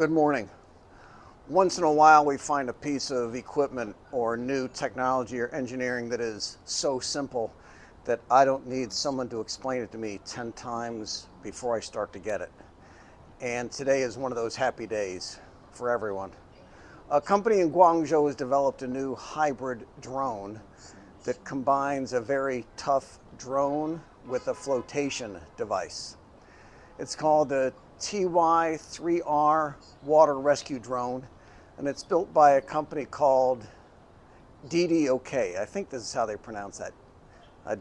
Good morning. Once in a while we find a piece of equipment or new technology or engineering that is so simple that I don't need someone to explain it to me 10 times before I start to get it. And today is one of those happy days for everyone. A company in Guangzhou has developed a new hybrid drone that combines a very tough drone with a flotation device. It's called the TY3R water rescue drone, and it's built by a company called Didiok. I think this is how they pronounce that.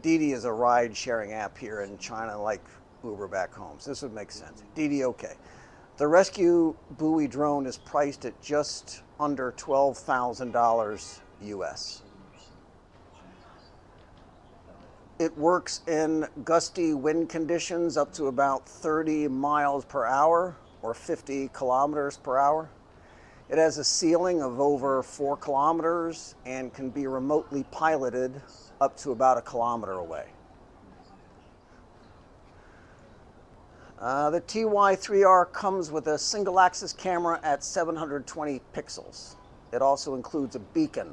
Didi is a ride-sharing app here in China, like Uber back home. So this would make sense. Didiok. The rescue buoy drone is priced at just under $12,000 US. It works in gusty wind conditions up to about 30 miles per hour or 50 kilometers per hour. It has a ceiling of over 4 kilometers and can be remotely piloted up to about a kilometer away. The TY3R comes with a single-axis camera at 720 pixels. It also includes a beacon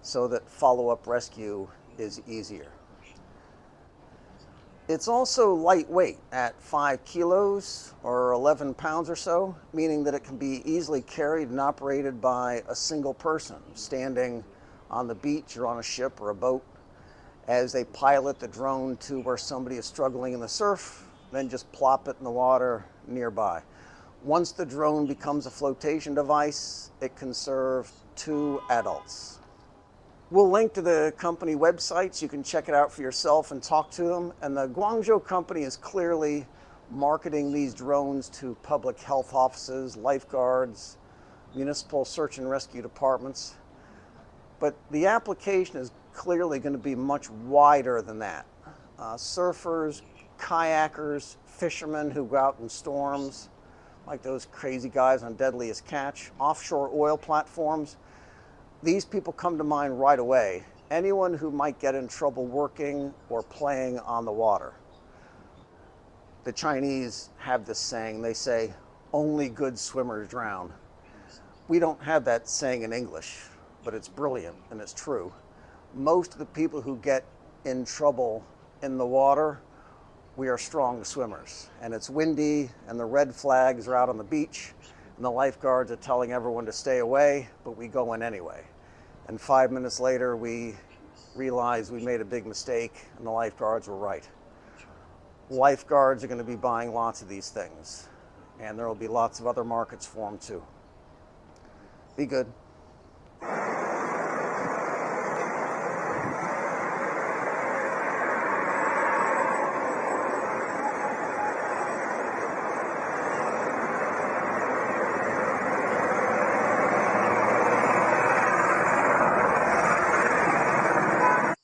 so that follow-up rescue is easier. It's also lightweight at 5 kilos or 11 pounds or so, meaning that it can be easily carried and operated by a single person standing on the beach or on a ship or a boat as they pilot the drone to where somebody is struggling in the surf, then just plop it in the water nearby. Once the drone becomes a flotation device, it can serve 2 adults. We'll link to the company websites. You can check it out for yourself and talk to them. And the Guangzhou company is clearly marketing these drones to public health offices, lifeguards, municipal search and rescue departments. But the application is clearly going to be much wider than that. Surfers, kayakers, fishermen who go out in storms, like those crazy guys on Deadliest Catch, offshore oil platforms. These people come to mind right away. Anyone who might get in trouble working or playing on the water. The Chinese have this saying, they say, only good swimmers drown. We don't have that saying in English, but it's brilliant and it's true. Most of the people who get in trouble in the water, we are strong swimmers. And it's windy and the red flags are out on the beach and the lifeguards are telling everyone to stay away, but we go in anyway. And 5 minutes later, we realize we made a big mistake and the lifeguards were right. Lifeguards are going to be buying lots of these things, and there will be lots of other markets for them too. Be good.